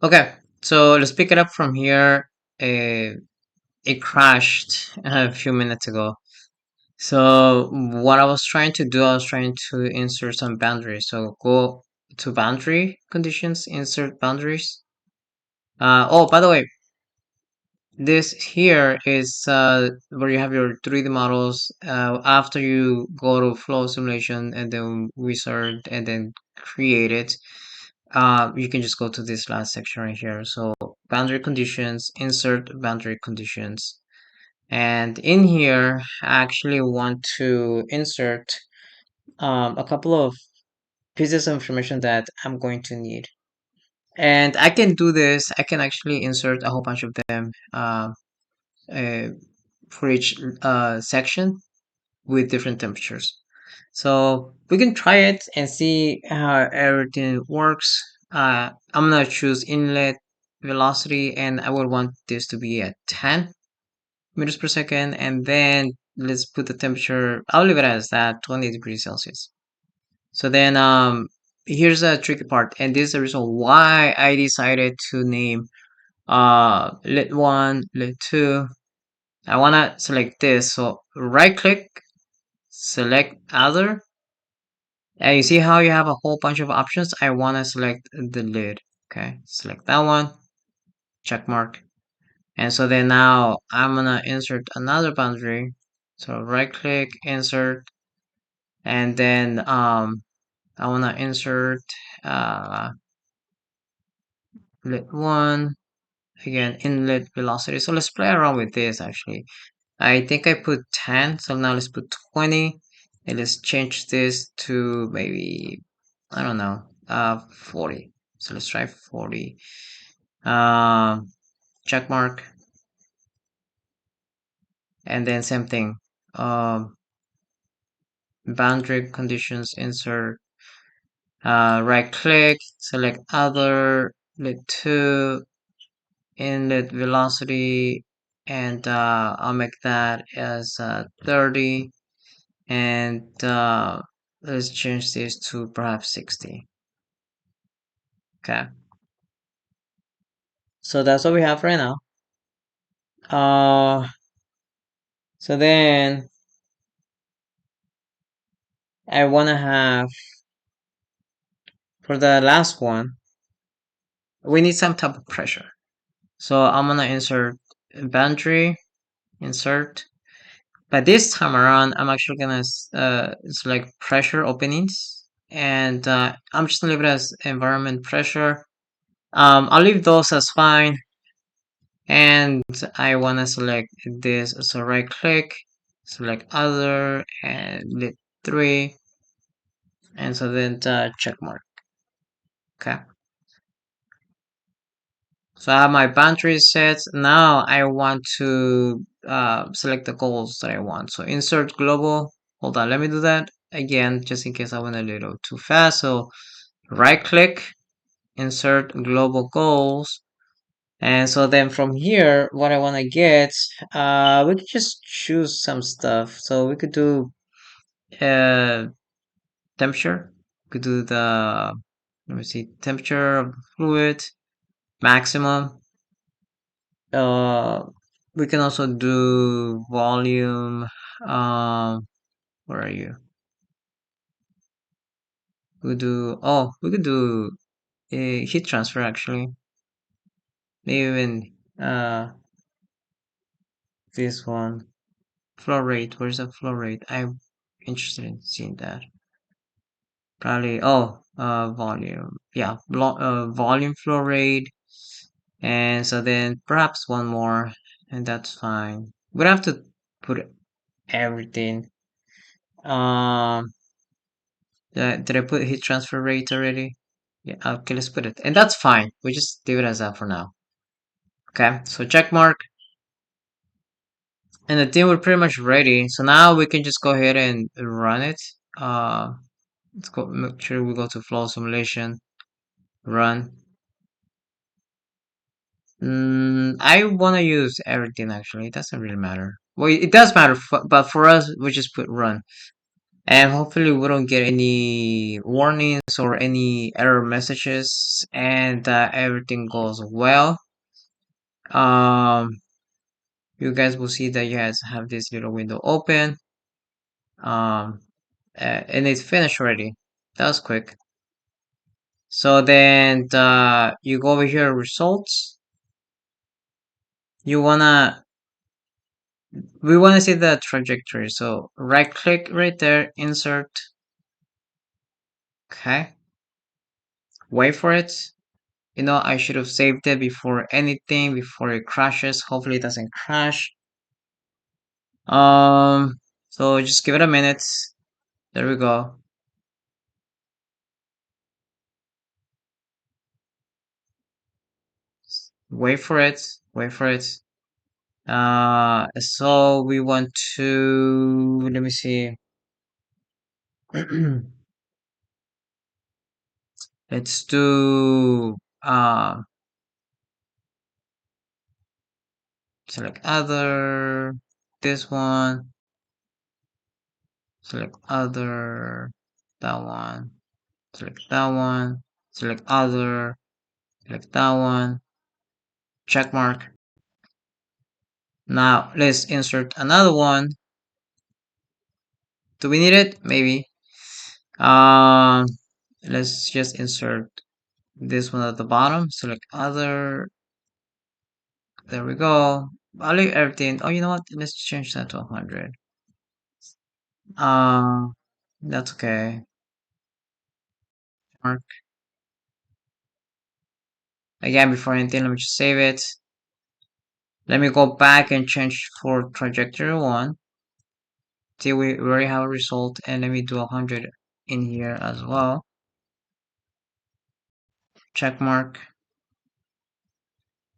Okay, so let's pick it up from here. Uh, it crashed a few minutes ago. So what I was trying to do, I was trying to insert some boundaries. So go to boundary conditions, insert boundaries. Oh, by the way, this here is where you have your 3D models. After you go to flow simulation and then wizard and then create it, you can just go to this last section right here. So boundary conditions, insert boundary conditions. And in here, I actually want to insert a couple of pieces of information that I'm going to need. And I can do this. I can actually insert a whole bunch of them uh, for each section with different temperatures. So we can try it and see how everything works. I'm gonna choose inlet velocity and I would want this to be at 10 meters per second. And then let's put the temperature, I'll leave it as that, 20 degrees Celsius. So then here's a tricky part, and this is the reason why I decided to name lit 1, lit 2. I wanna select this. So right click, select other, and you see how you have a whole bunch of options. I wanna select the lid. Okay, select that one, check mark. And so then now I'm gonna insert another boundary. So right click, insert, and then I wanna insert uh lit 1, again inlet velocity. So let's play around with this actually. I think I put 10, so now let's put 20, and let's change this to maybe, I don't know, 40. So let's try 40. Um, check mark, and then same thing. Boundary conditions, insert, right click, select other, lit 2, inlet velocity, and I'll make that as 30. And let's change this to perhaps 60. Okay, so that's what we have right now. uh so then I want to have, for the last one, we need some type of pressure. So I'm gonna insert boundary, insert, but this time around I'm actually gonna select pressure openings, and I'm just gonna leave it as environment pressure. I'll leave those as fine. And I want to select this. So right click, select other, and lit 3, and so then the check mark. Okay, so I have my boundaries set. Now I want to select the goals that I want. So insert global. Hold on, let me do that again just in case I went a little too fast. So right click, insert global goals. And so then from here, what I want to get, we could just choose some stuff. So we could do uh, temperature. We could do the, let me see, temperature of the fluid, maximum. Uh, we can also do volume. Um, where are you? We could do heat transfer actually. Maybe even this one. Flow rate. Where's the flow rate? I'm interested in seeing that. Probably, oh, volume. Yeah, volume flow rate. And so then perhaps one more, and that's fine. We don't have to put everything. Um, did I put heat transfer rate already? Yeah, okay, let's put it. And that's fine. We just leave it as that for now. Okay, so check mark. And the thing we're pretty much ready. So now we can just go ahead and run it. Uh, let's go make sure we go to flow simulation, run. I want to use everything actually. It doesn't really matter. Well, it does matter, but for us, we just put run. And hopefully we don't get any warnings or any error messages, and everything goes well. Um, you guys will see that you guys have this little window open. Um, and it's finished already. That was quick. So then you go over here, results. You wanna, we wanna see the trajectory. So right click right there, insert. Okay, wait for it. You know, I should have saved it before anything, before it crashes. Hopefully it doesn't crash. Um, so just give it a minute. There we go. Wait for it. Wait for it. So we want to, let me see. Let's do, select other, this one, select other, that one, select that one, select other, select that one, check mark. Now let's insert another one. Do we need it? Maybe. Um, let's just insert this one at the bottom. Select other. There we go. I'll leave everything. Oh, you know what? Let's change that to 100. Um, that's okay. Mark. Again, before anything, let me just save it. Let me go back and change for trajectory one. See, we already have a result, and let me do 100 in here as well. Check mark.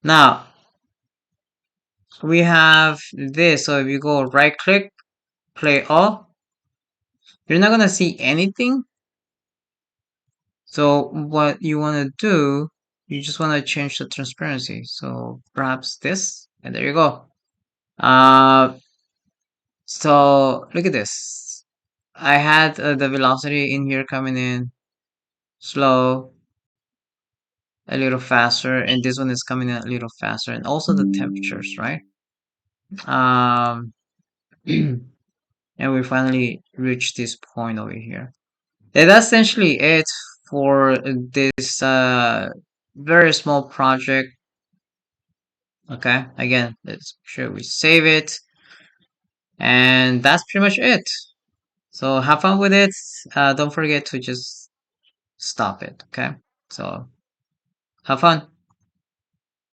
Now, we have this. So if you go right click, play all, you're not gonna see anything. So what you wanna do, you just wanna change the transparency. So perhaps this, and there you go. Uh, so look at this. I had the velocity in here coming in slow, a little faster, and this one is coming in a little faster, and also the temperatures, right? Um, and we finally reached this point over here. And that's essentially it for this very small project. Okay, again, let's make sure we save it, and that's pretty much it. So have fun with it. Don't forget to just stop it. Okay, so have fun.